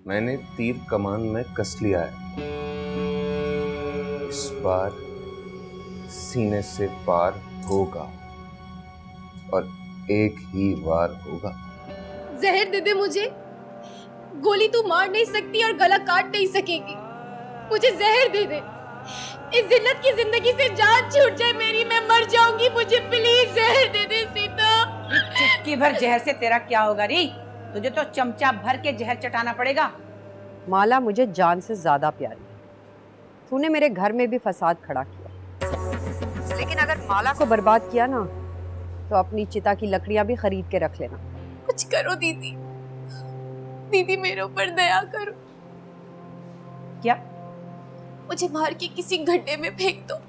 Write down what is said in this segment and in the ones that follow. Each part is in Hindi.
मैंने तीर कमान में कस लिया है। इस बार सीने से पार होगा और एक ही वार होगा। जहर दे दे मुझे, गोली तू मार नहीं सकती और गला काट नहीं सकेगी। मुझे जहर दे दे, इस जिन्नत की जिंदगी से जान छूट जाए मेरी, मैं मर जाऊंगी। मुझे प्लीज जहर दे दे सीता। चुटकी भर जहर से तेरा क्या होगा री? तुझे तो चमचा भर के जहर चटाना पड़ेगा। माला मुझे जान से ज्यादा प्यारी है। तूने मेरे घर में भी फसाद खड़ा किया, लेकिन अगर माला को बर्बाद किया ना तो अपनी चिता की लकड़ियां भी खरीद के रख लेना। कुछ करो दीदी, दीदी मेरे ऊपर दया करो। क्या? मुझे मार के किसी गड्ढे में फेंक दो।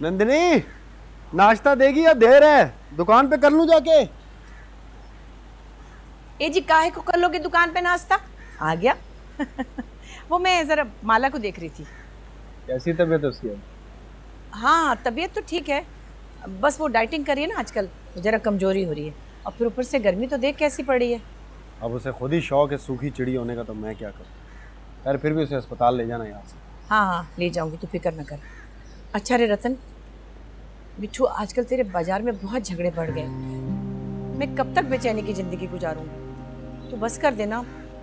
नंदिनी, नाश्ता देगी या देर है? दुकान पे कर लूं जाके? ए जी, काहे को कर लोगे दुकान पे नाश्ता? आ गया। वो मैं जरा माला को देख रही थी। कैसी तबीयत है उसकी? हाँ, तबीयत तो ठीक है, बस वो डाइटिंग कर रही है ना आजकल, जरा कमजोरी हो रही है। और फिर ऊपर से गर्मी तो देख कैसी पड़ी है। अब उसे खुद ही शौक है सूखी चिड़ी होने का, तो मैं क्या करूं? यार फिर भी उसे अस्पताल ले जाना यहाँ से। हाँ हाँ, ले जाऊंगी, तू फिक्र न कर। अच्छा रे रतन, बिट्ठू आजकल तेरे बाजार में बहुत झगड़े बढ़ गए। मैं कब तक बेचैनी की जिंदगी गुजारूंगी? तू बस कर देना,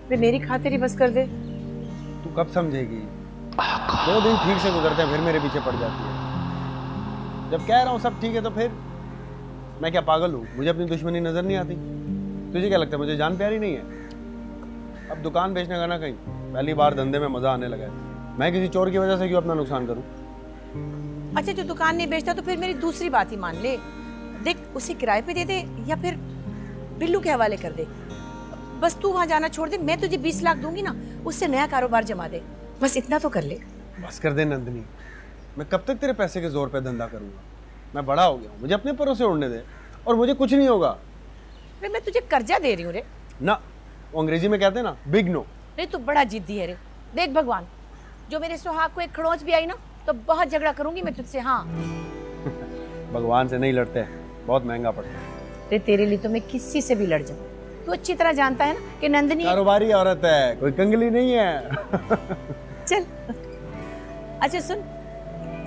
वे मेरी खातिर ही बस कर दे। तू कब समझेगी? 2 दिन ठीक से गुजरते हैं फिर मेरे पीछे पड़ जाती है। जब कह रहा हूँ सब ठीक है तो फिर मैं क्या पागल हूँ? मुझे अपनी दुश्मनी नजर नहीं आती? तुझे क्या लगता है मुझे जान प्यारी नहीं है? अब दुकान बेचने का ना, कहीं पहली बार धंधे में मजा आने लगा है। मैं किसी चोर की वजह से क्यों अपना नुकसान करूँ? अच्छा, जो दुकान नहीं बेचता तो फिर मेरी दूसरी बात ही मान ले। देख, उसे किराए पे दे दे या फिर बिल्लू के हवाले कर दे। बस तू वहां जाना छोड़ दे, मैं तुझे 20 लाख दूंगी ना, उससे नया कारोबार जमा दे। बस इतना तो कर ले। बस कर दे नंदिनी, मैं कब तक तेरे पैसे के जोर पे धंधा करूंगा? मैं बड़ा हो गया हूँ, मुझे अपने पैरों से उड़ने दे और मुझे कुछ नहीं होगा। अरे मैं तुझे कर्जा दे रही हूँ रे। ना, वो अंग्रेजी में कहते हैं ना, बिग नो। अरे तू बड़ा जिद्दी है रे। देख भगवान, जो मेरे सुहाग को एक खड़ोंच भी आई ना तो बहुत झगड़ा करूंगी मैं तुझसे। हाँ। भगवान से नहीं लड़ते, बहुत महंगा पड़ता है। अरे तेरे लिए तो मैं किसी से भी लड़ जाऊं। तू अच्छी तरह जानता है ना कि नंदिनी कारोबारी औरत है, कोई कंगली नहीं है। चल। अच्छा सुन,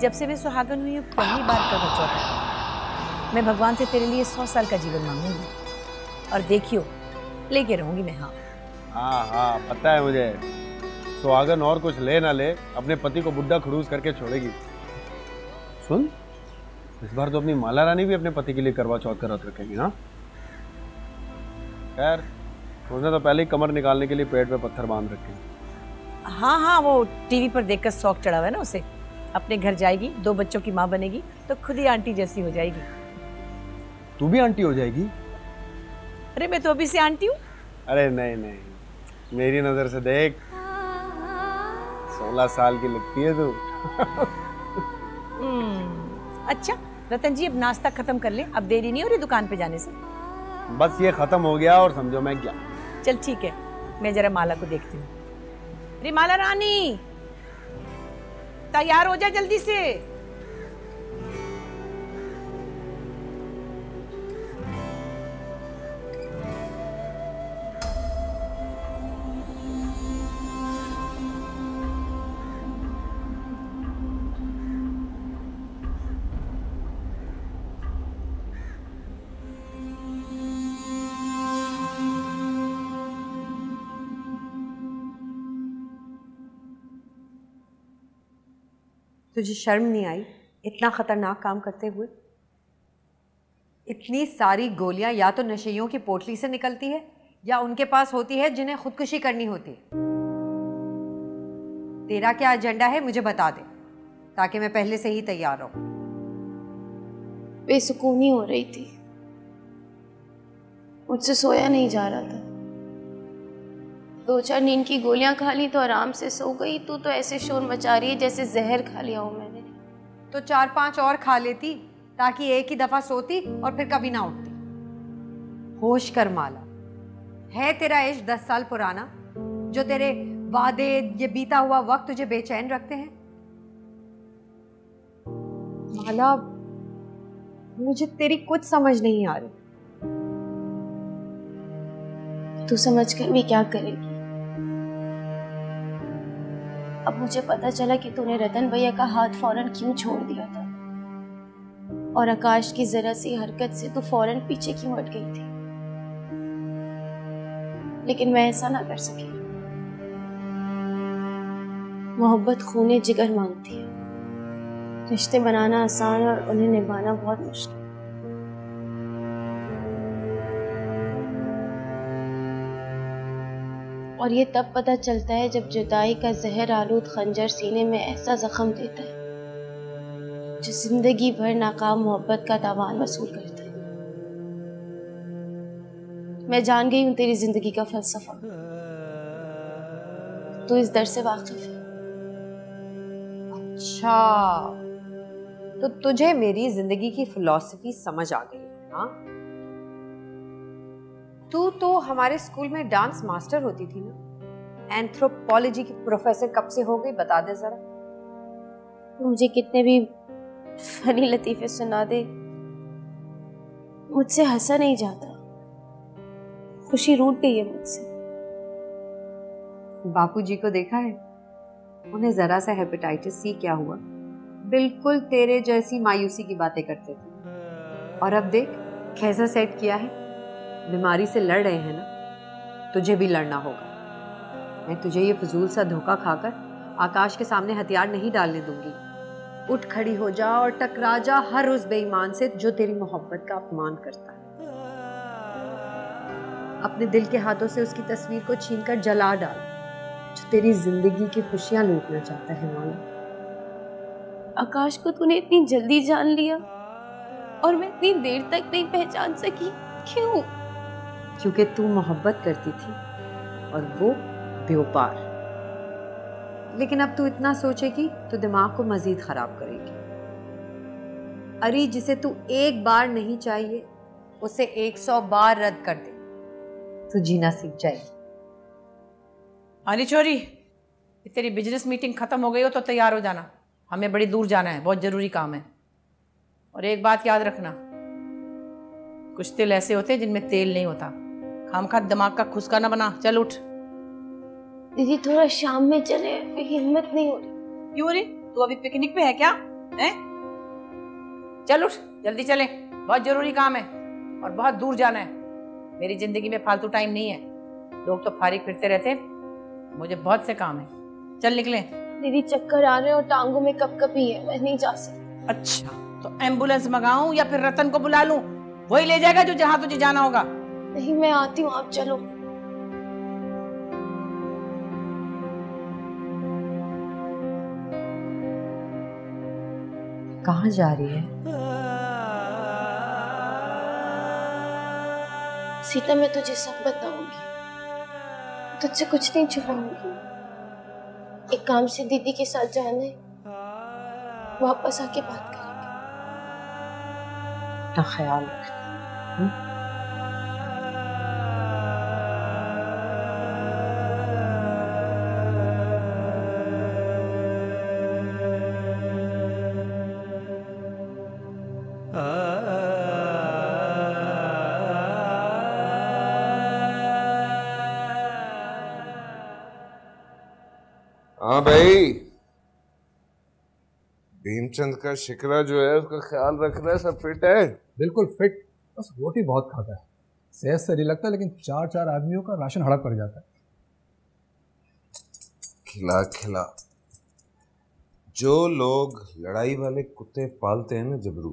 जब से मैं सुहागन हुई हूँ पहली बार का चौथा, मैं भगवान से तेरे लिए 100 साल का जीवन मांगूंगी और देखियो लेके रहूंगी मैं। हाँ हाँ हाँ, पता है मुझे। सुहागन और कुछ ले ना ले, अपने पति को बुड्ढा खड़ूस करके छोड़ेगी। सुन, इस बार तो अपनी माला रानी भी अपने पति के लिए करवा चौथ का व्रत रखेगी ना? खैर, उसने तो पहले ही कमर निकालने के लिए पेट पे पत्थर बांध रखे। हाँ हाँ, वो टीवी पर देखकर शौक चढ़ा हुआ है ना उसे। अपने घर जाएगी, 2 बच्चों की माँ बनेगी तो खुद ही आंटी जैसी हो जाएगी। तू भी आंटी हो जाएगी? अरे मैं तो अभी से आंटी हूँ। अरे नहीं नहीं, मेरी नजर से देख, 16 साल की लगती है तू। अच्छा रतन जी, अब नाश्ता खत्म कर ले, अब देरी नहीं हो रही दुकान पे जाने से। बस ये खत्म हो गया और समझो मैं क्या। चल ठीक है, मैं जरा माला को देखती हूँ। अरे माला रानी, तैयार हो जा जल्दी से। तुझे शर्म नहीं आई इतना खतरनाक काम करते हुए? इतनी सारी गोलियां या तो नशेइयों की पोटली से निकलती है या उनके पास होती है जिन्हें खुदकुशी करनी होती है। तेरा क्या एजेंडा है मुझे बता दे, ताकि मैं पहले से ही तैयार रहूं। बेसुकूनी हो रही थी, मुझसे सोया नहीं जा रहा था। 2-4 नींद की गोलियां खा ली तो आराम से सो गई। तू तो ऐसे शोर मचा रही है जैसे जहर खा लिया हो मैंने। तो 4-5 और खा लेती ताकि एक ही दफा सोती और फिर कभी ना उठती। होश कर माला, है तेरा इश्क 10 साल पुराना जो तेरे वादे, ये बीता हुआ वक्त तुझे बेचैन रखते हैं? माला, मुझे तेरी कुछ समझ नहीं आ रही। तू समझ कर भी क्या करेगी? अब मुझे पता चला कि तूने रतन भैया का हाथ फौरन क्यों छोड़ दिया था, और आकाश की जरा सी हरकत से तू फौरन पीछे क्यों हट गई थी। लेकिन मैं ऐसा ना कर सकी। मोहब्बत खूने जिगर मांगती है। रिश्ते बनाना आसान और उन्हें निभाना बहुत मुश्किल। और ये तब पता चलता है जब जुदाई का जहर आलूद खंजर सीने में ऐसा जख्म देता है जो जिंदगी भर नाकाम मोहब्बत का तावान वसूल करता है। मैं जान गई हूं तेरी जिंदगी का फलसफा। तू इस दर्द से वाकिफ है। अच्छा, तो तुझे मेरी जिंदगी की फिलॉसफी समझ आ गई, हाँ? तू तो हमारे स्कूल में डांस मास्टर होती थी ना। एंथ्रोपोलॉजी की प्रोफेसर कब से हो गई, बता दे जरा। मुझे कितने भी फनी लतीफे सुना दे, मुझसे हंसा नहीं जाता। खुशी रूठ गई है मुझसे। बापूजी को देखा है? उन्हें जरा सा हेपेटाइटिस सी क्या हुआ, बिल्कुल तेरे जैसी मायूसी की बातें करते थे। और अब देख कैसा सेट किया है। बीमारी से लड़ रहे हैं ना, तुझे भी लड़ना होगा। मैं तुझे ये फजूल सा धोखा खाकर आकाश के सामने हथियार नहीं डालने दूंगी। उठ खड़ी हो जा और टकरा जा हर उस बेईमान से जो तेरी मोहब्बत का अपमान करता है। अपने दिल के हाथों से उसकी तस्वीर को छीनकर जला डाल जो तेरी जिंदगी की खुशियां लूटना चाहता है। मौला, आकाश को तूने इतनी जल्दी जान लिया और मैं इतनी देर तक नहीं पहचान सकी। क्यों? क्योंकि तू मोहब्बत करती थी और वो बेवपार। लेकिन अब तू इतना सोचेगी तो दिमाग को मजीद खराब करेगी। अरे जिसे तू एक बार नहीं चाहिए उसे 100 बार रद्द कर दे, तू जीना सीख जाएगी। अरे छोरी, तेरी बिजनेस मीटिंग खत्म हो गई हो तो तैयार हो जाना, हमें बड़ी दूर जाना है, बहुत जरूरी काम है। और एक बात याद रखना, कुछ तिल ऐसे होते हैं जिनमें तेल नहीं होता। खामखा दिमाग का खुसका ना बना। चल उठ। दीदी थोड़ा शाम में चले, हिम्मत नहीं हो रही। क्यों रे, तू अभी पिकनिक पे है क्या? हैं? चल उठ, जल्दी चले, बहुत जरूरी काम है और बहुत दूर जाना है। मेरी जिंदगी में फालतू टाइम नहीं है। लोग तो फारिग फिरते रहते हैं, मुझे बहुत से काम है। चल निकले। दीदी चक्कर आ रहे हैं और टांगों में कपकपी है, मैं नहीं जा सकती। अच्छा, तो एम्बुलेंस मंगाऊं या फिर रतन को बुला लूं? वही ले जाएगा जो जहां तुझे जाना होगा। नहीं, मैं आती हूँ, आप चलो। कहाँ जा रही है? सीता, मैं तुझे सब बताऊंगी, तुझसे कुछ नहीं छुपाऊंगी। एक काम से दीदी के साथ जाना है, वापस आके बात करेंगे। अपना ख्याल रखना। हाँ भाई, भीमचंद का शिकरा जो है उसका ख्याल रख रहा है, सब फिट है? बिल्कुल फिट, बस रोटी बहुत खाता है। सेहत से नहीं लगता, लेकिन 4-4 आदमियों का राशन हड़प पड़ जाता है। खिला खिला। जो लोग लड़ाई वाले कुत्ते पालते हैं ना जबरू,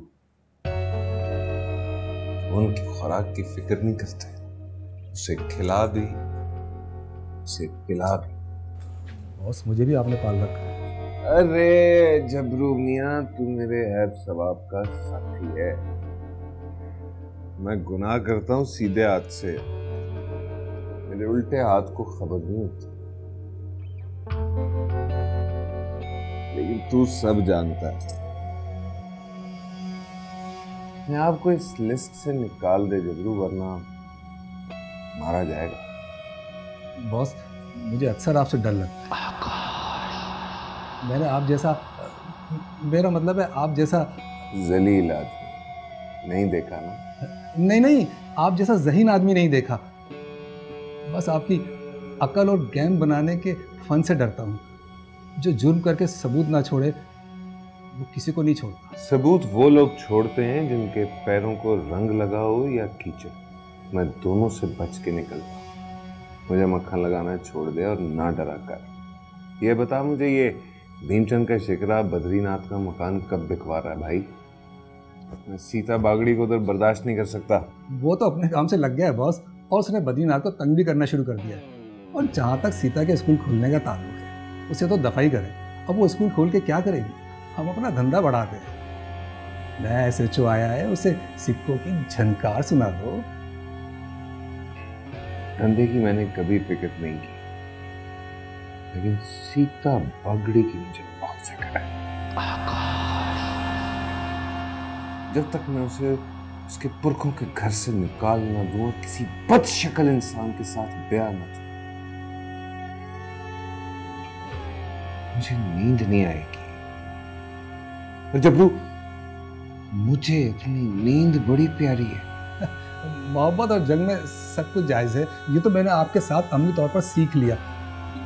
उनकी खुराक की फिक्र नहीं करते। उसे खिला भी, उसे पिला भी। बॉस, मुझे भी आपने पाल रखा है। अरे जबरू मियाँ, तू मेरे ऐब सवाब का साथी है। मैं गुनाह करता हूँ सीधे हाथ से, मेरे उल्टे हाथ को खबर नहीं होती। लेकिन तू सब जानता है। मैं आपको इस लिस्ट से निकाल दे जबरू, वरना मारा जाएगा। बॉस, मुझे अक्सर आपसे डर लगता है। मैंने आप जैसा, मेरा मतलब है आप जैसा जलील आदमी नहीं देखा ना? नहीं नहीं, आप जैसा ज़हीन आदमी नहीं देखा। बस आपकी अकल और गैंग बनाने के फन से डरता हूँ। जो जुर्म करके सबूत ना छोड़े वो किसी को नहीं छोड़ता। सबूत वो लोग छोड़ते हैं जिनके पैरों को रंग लगा हो या कीचड़। मैं दोनों से बच के निकलता हूँ। मुझे मक्खन लगाना छोड़ दे और ना डरा कर। ये बता मुझे, ये भीमचंद का शिकरा बद्रीनाथ का मकान कब बिकवा रहा है भाई? मैं सीता बागड़ी को उधर बर्दाश्त नहीं कर सकता। वो तो अपने काम से लग गया है बॉस, और उसने बद्रीनाथ को तंग भी करना शुरू कर दिया है। और जहाँ तक सीता के स्कूल खोलने का ताल्लुक है, उसे तो दफाई करे। अब वो स्कूल खोल के क्या करेगी? हम अपना धंधा बढ़ाते हैं। नया SHO आया है, उसे सिक्कों की झनकार सुना दो। धंधे की मैंने कभी फिक्र नहीं की, लेकिन सीता बागड़ी की मुझे बहुत फिक्र है। जब तक मैं उसे उसके पुरखों के घर से निकाल ना दूं और किसी बदशक्ल इंसान के साथ ब्याह न दूं, मुझे नींद नहीं आएगी। और जबरू, मुझे अपनी नींद बड़ी प्यारी है। मोहब्बत और जंग में सब कुछ जायज़ है, ये तो मैंने आपके साथ अमली तौर पर सीख लिया।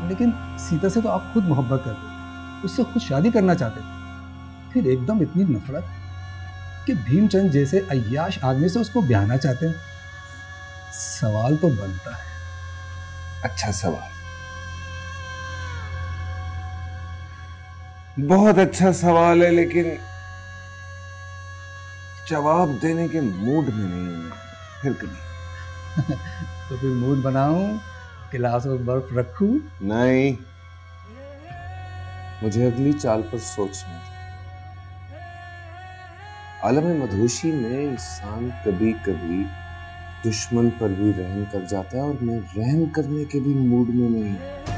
लेकिन सीता से तो आप खुद मोहब्बत करते थे, उससे खुद शादी करना चाहते थे, फिर एकदम इतनी नफरत कि भीमचंद जैसे अय्याश आदमी से उसको ब्याहना चाहते हैं। सवाल तो बनता है। अच्छा सवाल, बहुत अच्छा सवाल है, लेकिन जवाब देने के मूड में नहीं हूं। फिर कभी तो फिर मूड बनाऊं, गिलास में बर्फ रखूं? नहीं, मुझे अगली चाल पर सोचना है। आलम मधोशी में इंसान कभी कभी दुश्मन पर भी रहम कर जाता है, और मैं रहम करने के भी मूड में नहीं हूं।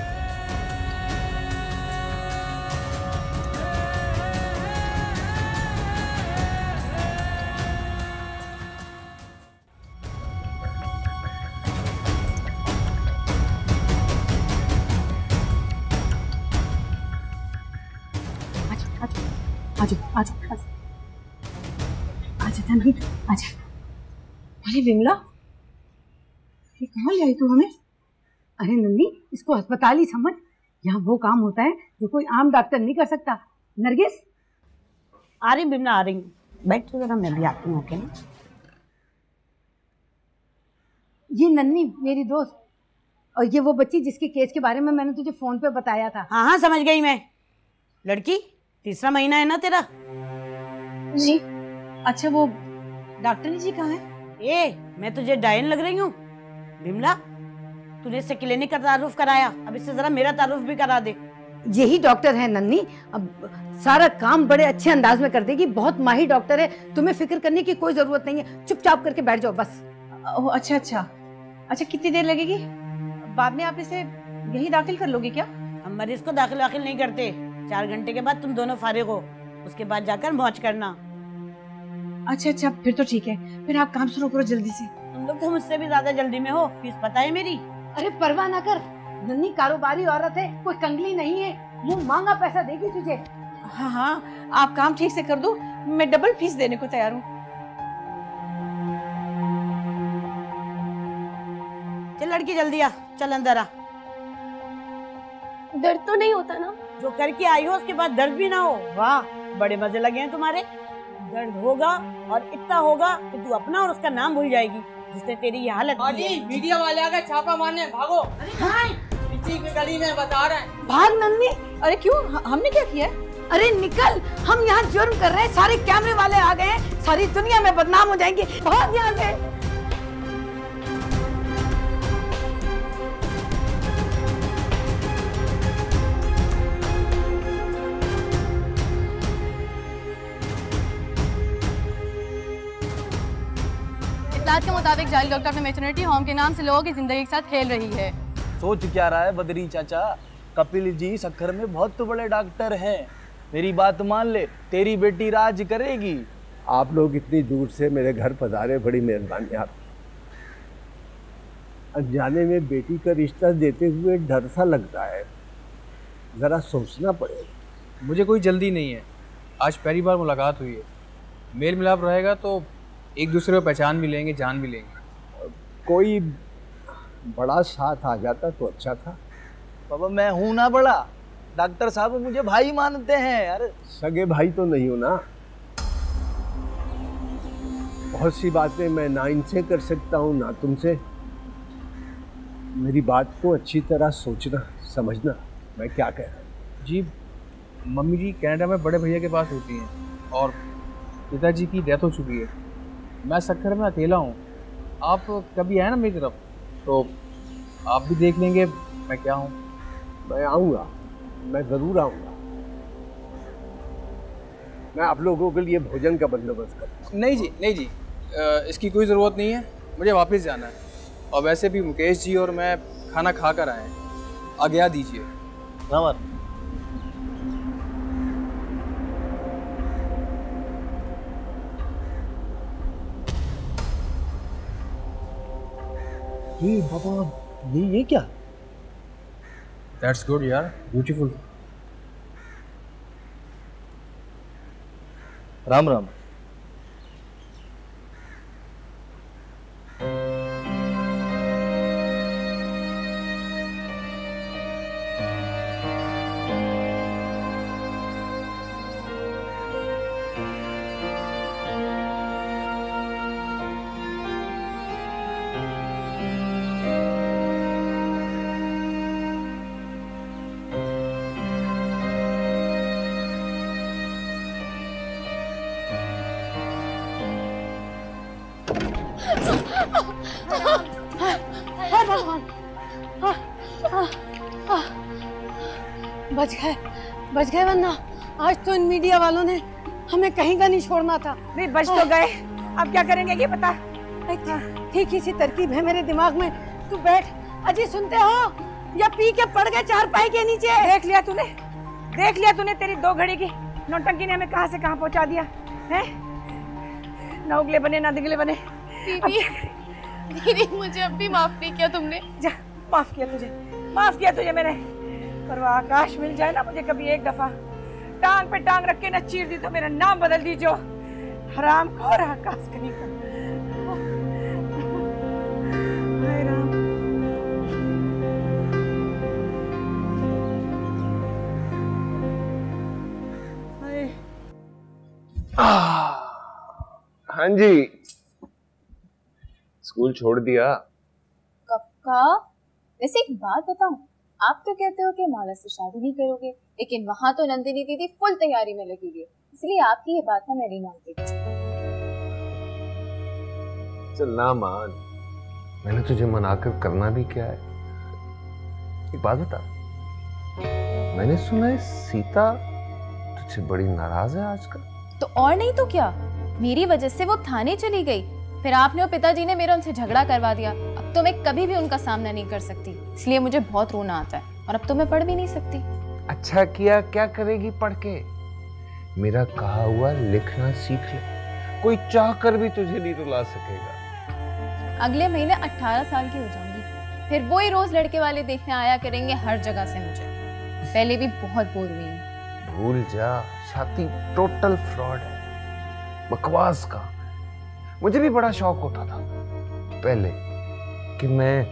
अरे विमला, ये कहाँ ले आई तू हमें? अरे नन्नी, इसको अस्पताल ही समझ। यहाँ वो काम होता है जो कोई आम डॉक्टर नहीं कर सकता। नरगिस, आ रही विमला, आ रही। बैठ तो जरा, मैं भी आती हूँ। ओके ना? ये नन्नी मेरी दोस्त, और ये वो बच्ची जिसके केस के बारे में मैंने तुझे फोन पे बताया था। हाँ हाँ, समझ गई मैं। लड़की, तीसरा महीना है ना तेरा? जी। अच्छा, वो डॉक्टर जी कहाँ है? ए, मैं तुझे डायन लग रही हूँ? विमला, तूने इससे क्लिनिक का तारुफ कराया, अब इससे जरा मेरा तारुफ भी करा दे। यही डॉक्टर है नन्नी, अब सारा काम बड़े अच्छे अंदाज में कर देगी। बहुत माहिर डॉक्टर है, तुम्हें फिक्र करने की कोई जरूरत नहीं है। चुपचाप करके बैठ जाओ बस। अच्छा अच्छा अच्छा, कितनी देर लगेगी? बाद में आप इसे यही दाखिल कर लोगे क्या? हम मरीज को दाखिल नहीं करते। 4 घंटे के बाद तुम दोनों फारिग हो, उसके बाद जाकर मौज करना। अच्छा अच्छा, फिर तो ठीक है। फिर आप काम शुरू करो जल्दी से। तुम लोग तो मुझसे भी ज्यादा जल्दी में हो, फीस पता है मेरी। अरे परवाह ना कर, नन्नी कारोबारी औरत है, कोई कंगली नहीं है। मुंह मांगा पैसा देगी तुझे। हाँ हाँ, आप काम ठीक से कर दो, मैं डबल फीस देने को तैयार हूँ। चल लड़की, जल्दी आ, चल अंदर आ। दर्द तो नहीं होता ना? जो करके आई हो उसके बाद दर्द भी ना हो? वाह, बड़े मजे लगे हैं तुम्हारे। दर्द होगा और इतना होगा कि तू अपना और उसका नाम भूल जाएगी, जिसने तेरी ये हालत की है। मीडिया वाले आ गए, छापा मारने, भागो। पीछे की गली में बता रहे हैं। भाग नन्नी। अरे क्यों, हमने क्या किया है? अरे निकल, हम यहाँ जुर्म कर रहे हैं, सारे कैमरे वाले आ गए हैं, सारी दुनिया में बदनाम हो जाएंगे। भाग यहाँ से। इत्तलात के मुताबिक जाली डॉक्टर अपने मैटरनिटी होम के नाम से लोगों की जिंदगी के साथ खेल रही है। सोच क्या रहा है बदरी चाचा? कपिल जी सक्खर में बहुत तो बड़े डॉक्टर हैं। मेरी बात मान ले, तेरी बेटी राज करेगी। आप लोग इतनी दूर से मेरे घर पधारे, बड़ी मेहरबानी आपकी। अनजाने में बेटी का रिश्ता देते हुए डर सा लगता है, ज़रा सोचना पड़ेगा। मुझे कोई जल्दी नहीं है, आज पहली बार मुलाकात हुई है। मेल मिलाप रहेगा तो एक दूसरे को पहचान भी लेंगे, जान भी लेंगे। कोई बड़ा साथ आ जाता तो अच्छा था। बाबा मैं हूं ना बड़ा, डॉक्टर साहब मुझे भाई मानते हैं यार। सगे भाई तो नहीं हो ना। बहुत सी बातें मैं ना इनसे कर सकता हूँ ना तुमसे। मेरी बात को अच्छी तरह सोचना समझना मैं क्या कह रहा हूँ। जी मम्मी जी कनाडा में बड़े भैया के पास होती हैं और पिताजी की डेथ हो चुकी है। मैं सक्खर में अकेला हूँ। आप कभी आए ना मेरी तरफ तो आप भी देख लेंगे मैं क्या हूँ। मैं आऊँगा, मैं ज़रूर आऊँगा। मैं आप लोगों के लिए भोजन का बंदोबस्त करूँगा। नहीं जी, नहीं जी, इसकी कोई ज़रूरत नहीं है, मुझे वापस जाना है। और वैसे भी मुकेश जी और मैं खाना खा कर आए हैं, आज्ञा दीजिए। रावण बाबा ये क्या? दैट्स गुड यार, ब्यूटीफुल। राम राम। बच गए वरना आज तो इन मीडिया वालों ने हमें कहीं का नहीं छोड़ना था। नहीं बच तो गए, अब क्या करेंगे ये बता। ठीक ही सी तरकीब है मेरे दिमाग में। तू बैठ। अजी सुनते हो या पी के पड़ गए चारपाई के नीचे? देख लिया तूने तेरी 2 घड़ी की नौटंकी ने हमें कहां से कहां पहुंचा दिया है। ना उगले बने ना दिगले बने। दीदी मुझे अब भी माफ नहीं किया तुमने। जा माफ किया तुझे मैंने। पर वो आकाश मिल जाए ना मुझे कभी एक दफा, टांग पे टांग रख के न चीर दी तो मेरा नाम बदल दी जो हरामखोर आकाश कहीं का। हाँ जी, स्कूल छोड़ दिया। कब का? वैसे एक बात बताऊं, आप तो कहते हो कि माला से शादी नहीं करोगे, लेकिन वहां तो नंदिनी दीदी फुल तैयारी में लगी हुई है, इसलिए आपकी ये बात ना मैं नहीं मानती। चल ना मान, मैंने तुझे मनाकर करना भी क्या है। एक बात बता, मैंने सुना है सीता तुझसे बड़ी नाराज है आजकल। तो और नहीं तो क्या, मेरी वजह से वो थाने चली गई, फिर आपने और पिताजी ने मेरा उनसे झगड़ा करवा दिया। अब तो मैं कभी भी उनका सामना नहीं कर सकती, इसलिए मुझे बहुत रोना आता है और अब तो मैं पढ़ भी नहीं सकती। अच्छा किया, क्या करेगी पढ़ के? मेरा कहा हुआ लिखना सीख ले, कोई चाह कर भी तुझे नहीं रुला सकेगा। अगले महीने 18 साल की हो जाऊंगी, फिर वो ही रोज लड़के वाले देखने आया करेंगे हर जगह से मुझे। पहले भी बहुत बोर हुई हूँ। भूल जा, शादी टोटल फ्रॉड है, बकवास का। मुझे भी बड़ा शौक होता था पहले कि मैं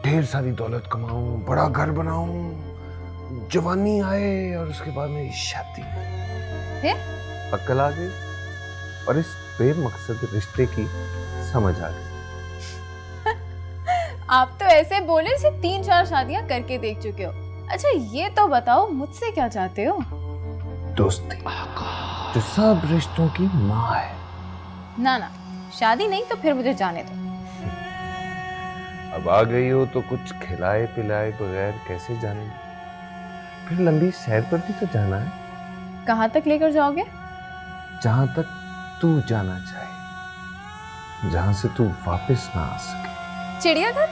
ढेर सारी दौलत कमाऊं, बड़ा घर बनाऊं, जवानी आए और उसके बाद मेरी शादी। फिर अक्ल आ गई और इस बेमकसद रिश्ते की समझ आ गई। आप तो ऐसे बोले जैसे 3-4 शादियां करके देख चुके हो। अच्छा ये तो बताओ मुझसे क्या चाहते हो? दोस्ती, जो सब रिश्तों की माँ है। ना ना, शादी नहीं तो फिर मुझे जाने दो। अब आ गई हो तो कुछ खिलाए पिलाए बगैर कैसे जाने? फिर लंबी सैर पर भी तो जाना है। कहाँ तक लेकर जाओगे? जहां तक तू जाना चाहे, जहां से तू वापस ना आ सके। चिड़ियाघर?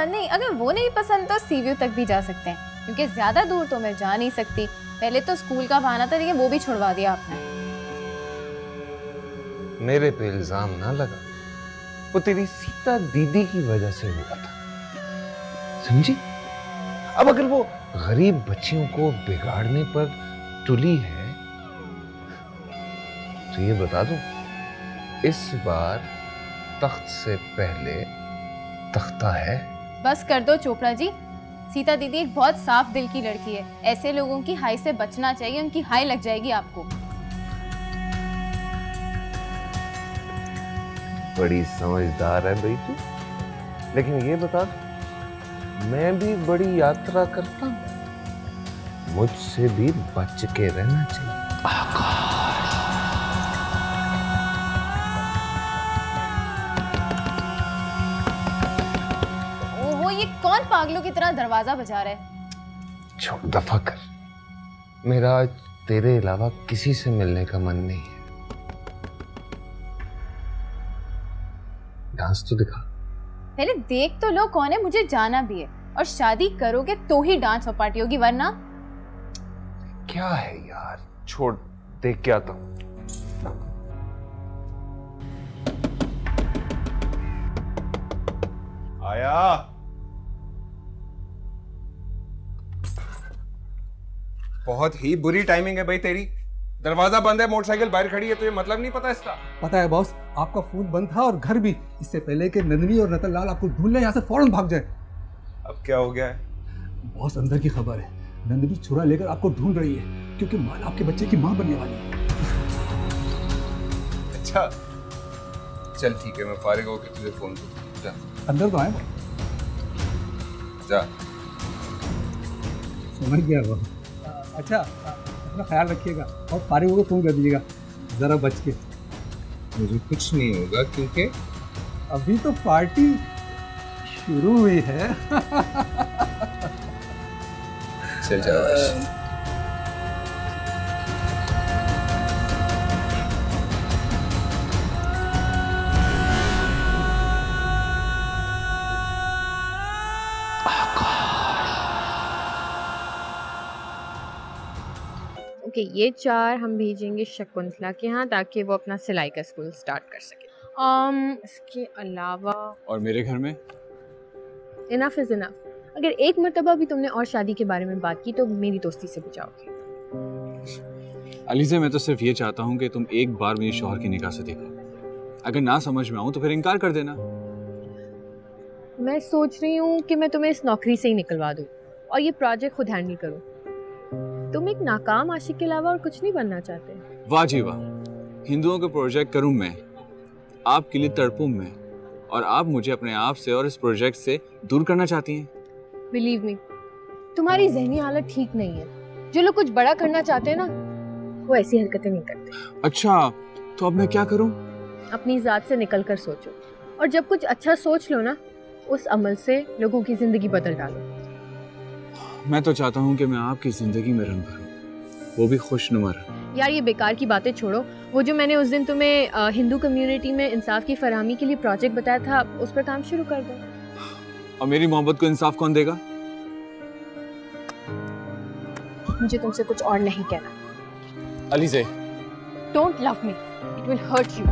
नहीं, अगर वो नहीं पसंद तो सी व्यू तक भी जा सकते हैं, क्योंकि ज्यादा दूर तो मैं जा नहीं सकती। पहले तो स्कूल का बहाना था, लेकिन वो भी छुड़वा दिया आपने। मेरे पे इल्जाम ना लगा, वो तेरी सीता दीदी की वजह से हुआ था, समझी? अब अगर वो गरीब बच्चियों को बिगाड़ने पर तुली है तो ये बता दो इस बार तख्त से पहले तख्ता है। बस कर दो चोपड़ा जी। सीता दीदी एक बहुत साफ दिल की लड़की है। ऐसे लोगों की हाई से बचना चाहिए, उनकी हाई लग जाएगी आपको। बड़ी समझदार है भाई तू। लेकिन ये बता, मैं भी बड़ी यात्रा करता हूं, मुझसे भी बच के रहना चाहिए। ओहो, ये कौन पागलों की तरह दरवाजा बजा रहा है? छोड़, दफा कर। मेरा आज तेरे अलावा किसी से मिलने का मन नहीं है। डांस तो दिखा। पहले देख तो लो कौन है, मुझे जाना भी है। और शादी करोगे तो ही डांस और पार्टी होगी, वरना क्या है यार, छोड़, देख के आता हूं। आया। बहुत ही बुरी टाइमिंग है भाई तेरी। दरवाजा बंद है, मोटरसाइकिल बाहर खड़ी है, तुझे मतलब नहीं पता इसका? पता है बॉस, आपका फोन बंद था और घर भी, इससे पहले कि नंदनी और रतन लाल आपको ढूंढ ले यहाँ से फौरन भाग जाए। अब क्या हो गया है? बॉस, अंदर की खबर है, नंदनी छुरा लेकर आपको ढूंढ रही है, क्योंकि माला आपके बच्चे की माँ बनने वाली है। अच्छा चल ठीक है, मैं फारिग होकर तुझे फोन करूँ। जा अंदर तो आए, जा। समझ गया बॉस। अच्छा, अपना ख्याल रखिएगा और फारिग होकर फोन कर दीजिएगा, जरा बच के। मुझे कुछ नहीं होगा क्योंकि अभी तो पार्टी शुरू हुई है। चल जाओ। ओके, ये 4 हम भेजेंगे शकुंतला के यहाँ ताकि वो अपना सिलाई का स्कूल स्टार्ट कर सके। इसके अलावा और मेरे घर में इनफ इज इनफ। अगर एक मर्तबा भी तुमने और शादी के बारे में बात की तो मेरी दोस्ती से बचाओगे। अलीज़ा, मैं तो सिर्फ ये चाहता हूँ कि तुम एक बार मेरे शौहर की निगाह से देखो। अगर ना समझ में आऊँ तो फिर इनकार कर देना। मैं सोच रही हूँ कि मैं तुम्हें इस नौकरी से ही निकलवा दूँ और ये प्रोजेक्ट खुद हैंडल करूँ। तुम एक नाकाम आशिक के अलावा और कुछ नहीं बनना चाहते? वाह जी वाह, हिंदुओं का प्रोजेक्ट करूँ मैं, आपके लिए तड़पूं मैं, और आप मुझे अपने आप से और इस प्रोजेक्ट से दूर करना चाहती हैं। बिलीव मी, तुम्हारी ज़हनी हालत ठीक नहीं है। जो लोग कुछ बड़ा करना चाहते हैं ना, वो ऐसी हरकतें नहीं करते। अच्छा, तो अब मैं क्या करूं? अपनी ज़ात से निकल कर सोचो, और जब कुछ अच्छा सोच लो ना, उस अमल से लोगों की जिंदगी बदल डालो। मैं तो चाहता हूं कि मैं आपकी जिंदगी में रंग भरूं, वो भी खुशनुमा रंग। यार, ये बेकार की बातें छोड़ो। वो जो मैंने उस दिन तुम्हें हिंदू कम्युनिटी में इंसाफ की फरहमी के लिए प्रोजेक्ट बताया था, उस पर काम शुरू कर दो। और मेरी मोहब्बत को इंसाफ कौन देगा? मुझे तुमसे कुछ और नहीं कहना। Alizeh, don't love me, it will hurt you.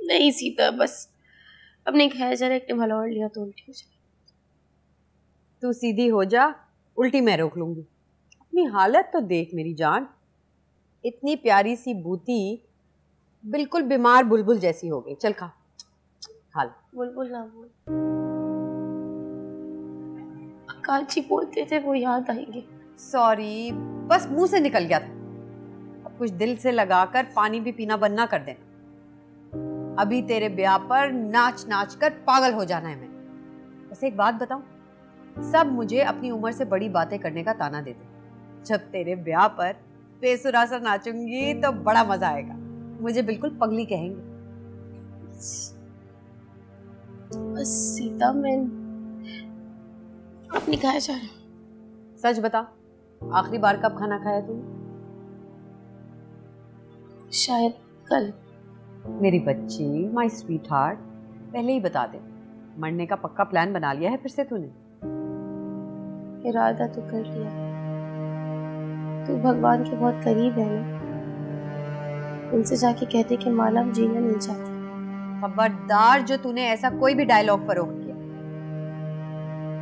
नहीं सीता, बस अपने खैर जरा एक टिमला और लिया तो उल्टी हो जाए। तू सीधी हो जा, उल्टी मैं रोक लूंगी। अपनी हालत तो देख मेरी जान, इतनी प्यारी सी बूती बिल्कुल बीमार बुलबुल जैसी हो गई। चल खा, खा ले। बुलबुल ना बोल, काची बोलते थे वो याद आएंगे। सॉरी, बस मुंह से निकल गया था। अब कुछ दिल से लगाकर पानी भी पीना बंद ना कर देना। अभी तेरे ब्याह पर नाच नाच कर पागल हो जाना है मैंने। बस एक बात बताऊं, सब मुझे अपनी उम्र से बड़ी बातें करने का ताना देते। जब तेरे ब्याह पर बेसुरा सा नाचूंगी तो बड़ा मजा आएगा। मुझे बिल्कुल पगली कहेंगे। बस सीता, मैं अपनी खाया जा रहा हूं। सच बता, आखिरी बार कब खाना खाया तूने? शायद कल। मेरी बच्ची, माय स्वीट हार्ट, पहले ही बता दे, मरने का पक्का प्लान बना लिया है फिर से तूने? इरादा तो कर लिया, तू भगवान के बहुत करीब है ना, उनसे जाके कहते कि माला अब जीना नहीं चाहती। खबरदार जो तूने ऐसा कोई भी डायलॉग फरोख किया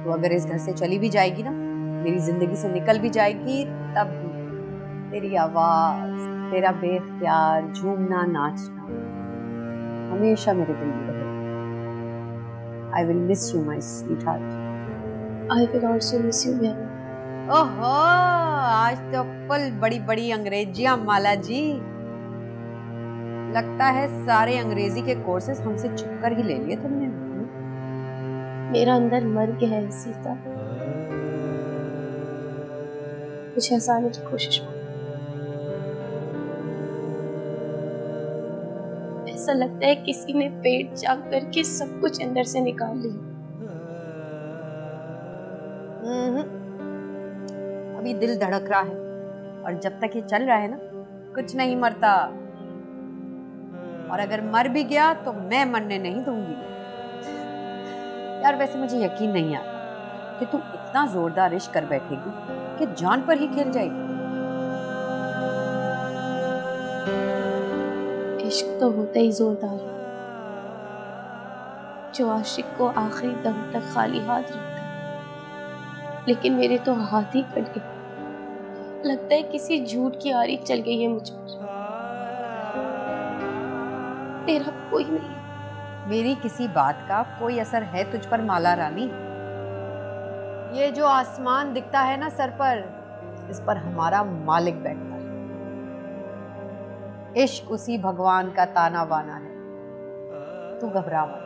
तो अगर इस घर से चली भी जाएगी ना, मेरी जिंदगी से निकल भी जाएगी, तब भी तेरी आवाज, तेरा बेख्तियार झूमना नाचना हमेशा मेरे दिल में रहेगा। I will miss you, my sweetheart. I will also miss you, बहन। ओहो, आज तो फुल बड़ी बड़ी अंग्रेजियां माला जी। लगता है सारे अंग्रेजी के कोर्सेज हमसे छुप कर ही ले लिए तुमने। मेरा अंदर मर गया है सीता, कुछ हंसाने की कोशिश मत। ऐसा लगता है किसी ने पेट चाक करके सब कुछ अंदर से निकाल लिया। अभी दिल धड़क रहा है और जब तक ये चल रहा है ना, कुछ नहीं मरता। और अगर मर भी गया तो मैं मरने नहीं दूंगी। यार वैसे मुझे यकीन नहीं आता कि तू इतना जोरदार इश्क कर बैठेगी कि जान पर ही खेल जाएगी। इश्क तो होता ही जोरदार है, जो आशिक को आखिरी दम तक खाली हाथ रखता है। लेकिन मेरे तो हाथ ही कट गए। लगता है किसी झूठ की आरी चल गई है मुझ पर। तेरा कोई नहीं। मेरी किसी बात का कोई असर है तुझ पर माला रानी? ये जो आसमान दिखता है ना सर पर, इस पर हमारा मालिक बैठता है। इश्क उसी भगवान का ताना बाना है। तू घबरा मत,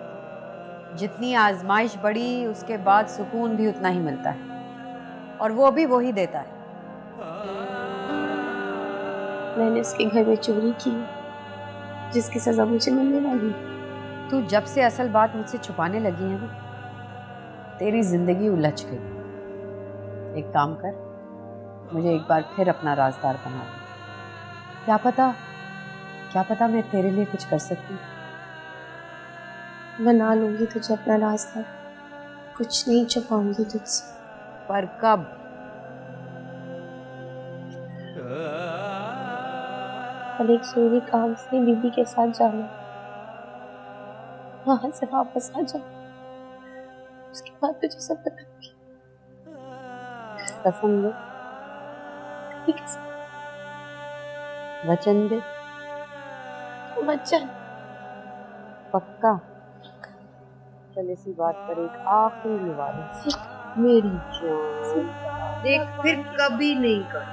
जितनी आजमाइश बढ़ी उसके बाद सुकून भी उतना ही मिलता है, और वो भी वही देता है। मैंने उसके घर में चोरी की, जिसकी सजा मुझे मिलने वाली। तू जब से असल बात मुझसे छुपाने लगी है ना, तेरी जिंदगी उलझ गई। एक काम कर, मुझे एक बार फिर अपना राजदार बना दे। क्या पता मैं तेरे लिए कुछ कर सकती। बना लूंगी तुझे अपना राजदार, कुछ नहीं छुपाऊंगी तुझसे। पर कब? कल एक जरूरी काम से बीबी के साथ जाना, वहां से वापस आ जा, उसके बाद तुझे सब बताऊंगी। कसम दे, वचन दे। वचन पक्का? चल इसी बात पर एक आखिरी निवारण। मेरी जान देख, फिर कभी नहीं कर,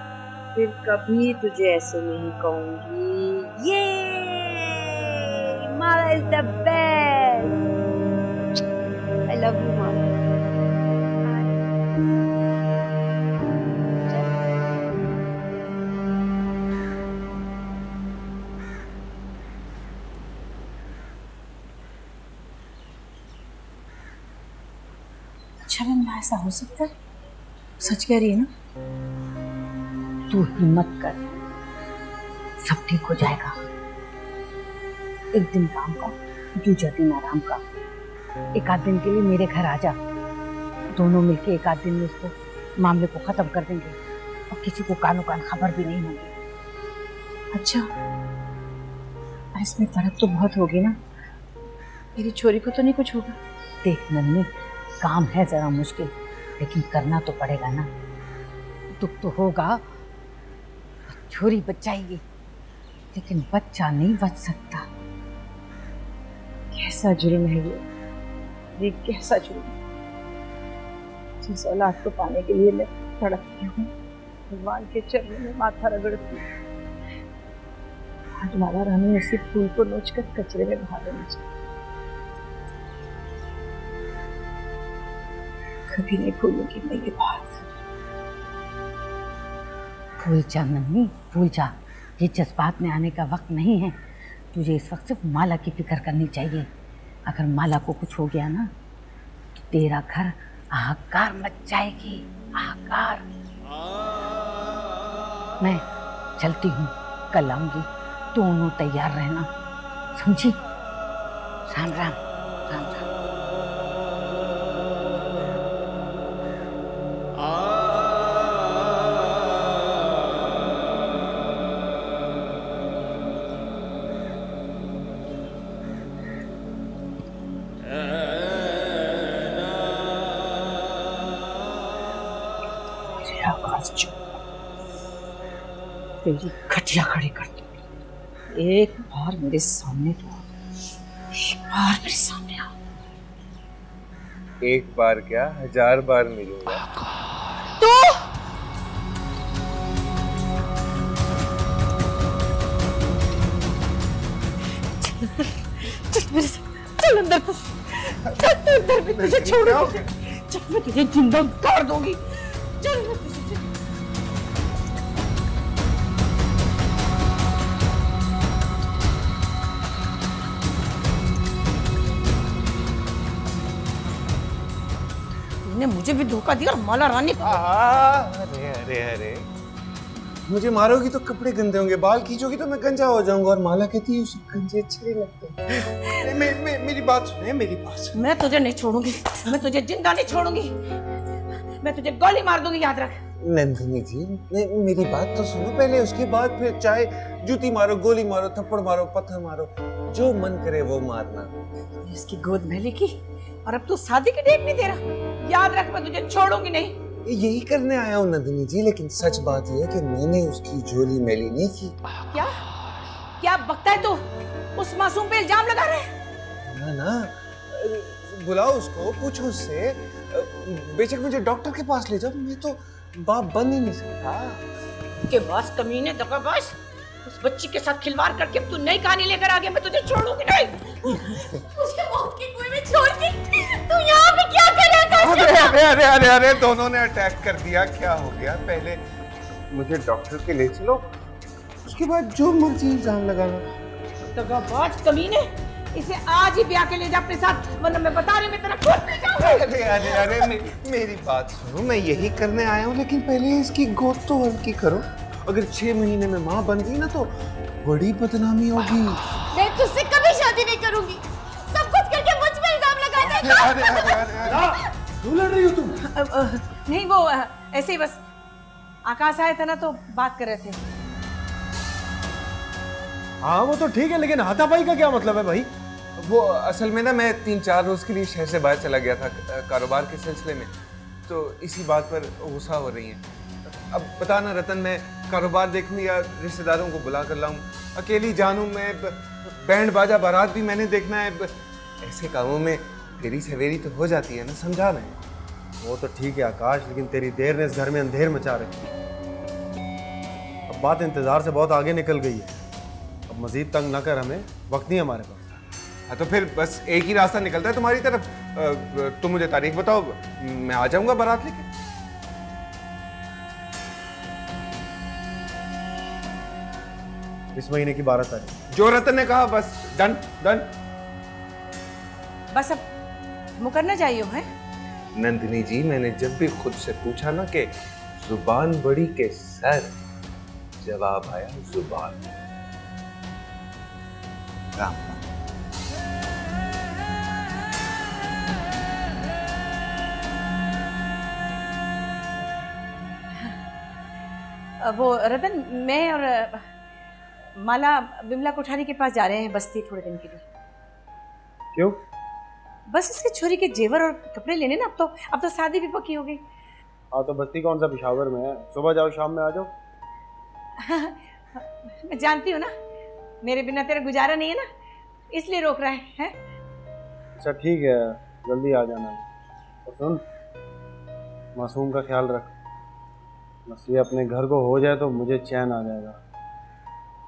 फिर कभी तुझे ऐसे नहीं कहूंगी। ये Mala is the best. I love you Mala. अच्छा बंदा, ऐसा हो सकता है? सच कह रही है ना? तू हिम्मत कर, सब ठीक हो जाएगा। एक दिन काम का, दूसरा दिन आराम का। एक आध दिन के लिए मेरे घर आ जा, दोनों मिलके एक आध दिन में इसको मामले को खत्म कर देंगे और किसी को कानो कान खबर भी नहीं होगी। अच्छा, इसमें फर्क तो बहुत होगी ना। मेरी छोरी को तो नहीं कुछ होगा? देख नन्ही, काम है जरा मुश्किल, लेकिन करना तो पड़ेगा ना। दुख तो होगा, छोरी बच जाएगी, लेकिन बच्चा नहीं बच सकता। कैसा जुर्म है ये कैसा जुर्म है। जिस औलाद को पाने के लिए मैं तड़पती हूँ, भगवान के चरणों में माथा रगड़ती हूँ, आज माला रानी उसी फूल को नोचकर कचरे में बहा देना चाहिए। कभी नहीं भूलूंगी मैं ये बात। भूल जा नन्ही, भूल जा। ये जज्बात में आने का वक्त नहीं है। तुझे इस वक्त सिर्फ माला की फिक्र करनी चाहिए। अगर माला को कुछ हो गया ना, तो तेरा घर हाहाकार मच जाएगी, हाहाकार। मैं चलती हूँ, कल आऊंगी, दोनों तैयार रहना, समझी? राम राम, राम राम। आवाज चुप, तेरी खटिया खड़ी कर दूंगी। एक बार मेरे सामने तो, एक बार मेरे सामने आ। एक बार क्या 1000 बार मिलूंगा। तो चल मेरे साथ, चल अंदर, चल तू अंदर, मैं तुझे छोड़ूंगी, चल मैं तुझे जिंदा गाड़ दूंगी, चल मैं तुझे। तूने मुझे भी धोखा दिया और माला रानी को। अरे अरे अरे, मुझे मारोगी तो कपड़े गंदे होंगे, बाल खींचोगी तो मैं गंजा हो जाऊंगा, और माला कहती है उसे गंजे अच्छे नहीं लगते। मेरी बात सुने, मेरी बात सुने। मैं तुझे नहीं छोड़ूंगी, मैं तुझे जिंदा नहीं छोड़ूंगी, मैं तुझे गोली मार दूंगी, याद रख। नंदिनी जी, मेरी बात तो सुनो पहले, उसके बाद फिर चाहे जूती मारो, गोली मारो, थप्पड़ मारो, पत्थर मारो, जो मन करे वो मारना। इसकी गोद में लेकी और अब तू शादी की डेट नहीं दे रहा, याद रख मैं तुझे छोड़ूंगी नहीं। यही करने आया हूँ नंदिनी जी, लेकिन सच बात यह है कि मैंने उसकी झोली मैली नहीं की। क्या क्या बकता है तू? उस मासूम पे इल्जाम लगा रहे? ना ना, बुलाओ उसको, पूछो उससे, बेशक मुझे डॉक्टर के पास ले जाओ, मैं तो बाप बन ही नहीं सकता। के पास कमीने, दगाबाज, उस बच्ची के साथ खिलवाड़ करके तू नई कहानी लेकर आ गया, मैं तुझे छोड़ूंगी नहीं। मुझे मौत के कुएं में छोड़ के तू यहाँ पे क्या कर रहा था? अरे अरे अरे अरे अरे, दोनों ने अटैक कर दिया, क्या हो गया? पहले मुझे डॉक्टर के ले चलो, उसके बाद जो मर्जी इल्जाम लगाना। दगाबाज कमीने, इसे आज ही ब्याह के ले जा अपने साथ, वरना मैं बता रही मैं तेरा खून पी जाऊंगी। अरे अरे अरे, मेरी बात सुनो, मैं यही करने आया हूँ, लेकिन पहले इसकी गोद तो हल्की करो। अगर 6 महीने में माँ बन गई ना तो बड़ी बदनामी होगी। मैं तुझसे कभी शादी नहीं करूंगी, सब कुछ करके मुझ पे इल्जाम लगाता है। अरे अरे अरे, क्यों लड़ रही हो तुम? नहीं वो ऐसे ही बस आकाश आया था ना तो बात कर रहे थे। हाँ वो तो ठीक है, लेकिन हाथापाई का क्या मतलब है भाई? वो असल में ना मैं 3-4 रोज के लिए शहर से बाहर चला गया था कारोबार के सिलसिले में, तो इसी बात पर गुस्सा हो रही है। अब बताना रतन, मैं कारोबार देखूं या रिश्तेदारों को बुला कर लाऊं? अकेली जानूं मैं, बैंड बाजा बारात भी मैंने देखना है। ऐसे कामों में देरी सवेरी तो हो जाती है ना, समझा नहीं? वो तो ठीक है आकाश, लेकिन तेरी देर ने इस घर में अंधेर मचा रखी है। अब बात इंतजार से बहुत आगे निकल गई है, अब मजीद तंग ना कर हमें, वक्त नहीं हमारे पास। हाँ तो फिर बस एक ही रास्ता निकलता है तुम्हारी तरफ, तुम मुझे तारीख बताओ, मैं आ जाऊंगा बारात लेके। इस महीने की 12 तारीख, जो रतन ने कहा, बस डन डन। बस अब मुकरना चाहिए है? नंदिनी जी, मैंने जब भी खुद से पूछा ना कि जुबान बड़ी के सर, जवाब आया जुबान। राम वो रतन, मैं और माला बिमला कोठारी के पास जा रहे हैं बस्ती थोड़े दिन के लिए। क्यों? बस इसके छोरी के जेवर और कपड़े लेने ना, अब तो शादी भी पक्की हो गई। हाँ तो बस्ती कौन सा पेशावर में है, सुबह जाओ शाम में आ जाओ। मैं जानती हूँ ना, मेरे बिना तेरा गुजारा नहीं है ना, इसलिए रोक रहा है? अच्छा ठीक है, जल्दी आ जाना। और सुन, मासूम का ख्याल रख, बस ये अपने घर को हो जाए तो मुझे चैन आ जाएगा।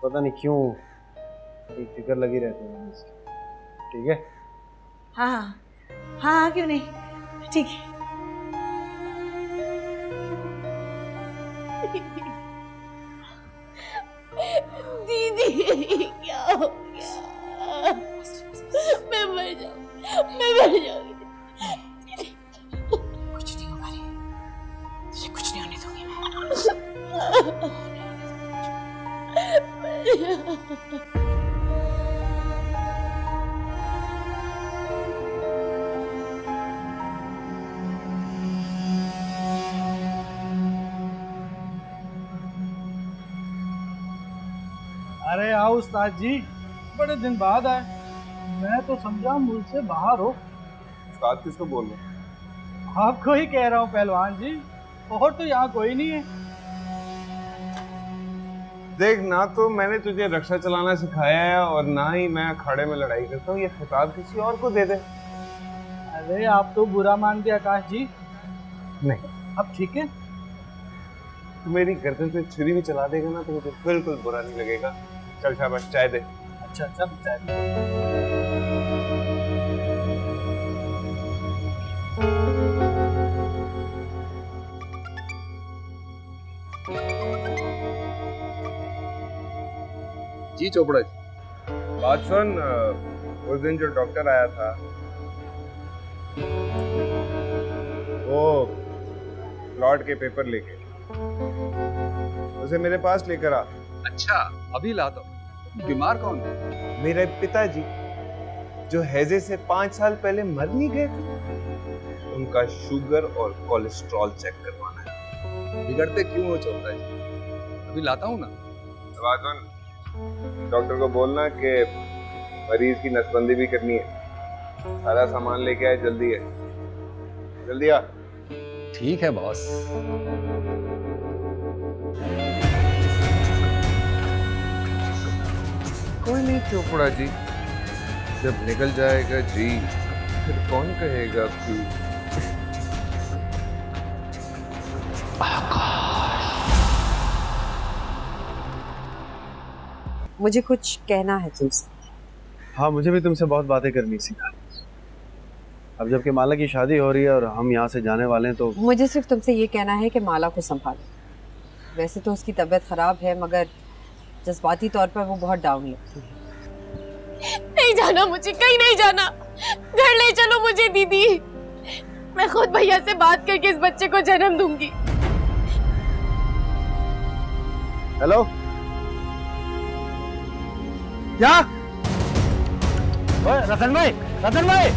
पता नहीं क्यों एक फिक्र लगी रहती है इसकी। ठीक है? हाँ हाँ हाँ, क्यों नहीं, ठीक है। दीदी क्या हो गया? मैं मर जाऊंगी। कुछ नहीं होगा रे, तुझे कुछ नहीं होने दूंगी अरे आओ उस्ताद जी, बड़े दिन बाद आए। मैं तो समझा मुल्क से बाहर हो। उस्ताद किसको बोल रहे हो? आपको ही कह रहा हूँ पहलवान जी। और तो यहाँ कोई नहीं है। देख, ना तो मैंने तुझे रक्षा चलाना सिखाया है और ना ही मैं अखाड़े में लड़ाई करता हूँ। ये खिताब किसी और को दे दे। अरे आप तो बुरा मानते आकाश जी। नहीं, अब ठीक है। तू मेरी गर्दन पे छुरी भी चला देगा ना तो मुझे बिल्कुल बुरा नहीं लगेगा। चल शाबाश, चाय दे। अच्छा अच्छा, चाय दे। जी चोपड़ा जी, बात सुन। उस दिन जो डॉक्टर आया था वो प्लॉट के पेपर लेके, उसे मेरे पास लेकर आ। अच्छा, अभी लाता हूँ। बीमार कौन है? मेरे पिताजी जो हैजे से 5 साल पहले मर नहीं गए थे, उनका शुगर और कोलेस्ट्रॉल चेक करवाना है। बिगड़ते क्यों हो चोपड़ा जी? अभी लाता हूँ ना। बात सुन, डॉक्टर को बोलना कि मरीज की नसबंदी भी करनी है। सारा सामान लेके आए, जल्दी है, जल्दी आ। ठीक है बॉस। कोई नहीं चोपड़ा जी, जब निकल जाएगा जी फिर कौन कहेगा कि मुझे कुछ कहना है तुमसे। हाँ, मुझे भी तुमसे बहुत बातें करनी थी। अब जबकि माला की शादी हो रही है और हम यहाँ से जाने वाले हैं तो मुझे सिर्फ तुमसे ये कहना है कि माला को संभालो। वैसे तो उसकी तबीयत खराब है, मगर जज्बाती तौर पर वो बहुत डाउन लगती है। नहीं जाना मुझे, कहीं नहीं जाना। घर ले चलो मुझे दीदी। मैं खुद भैया से बात करके इस बच्चे को जन्म दूंगी। हेलो, क्या? रतन भाई, रतन भाई।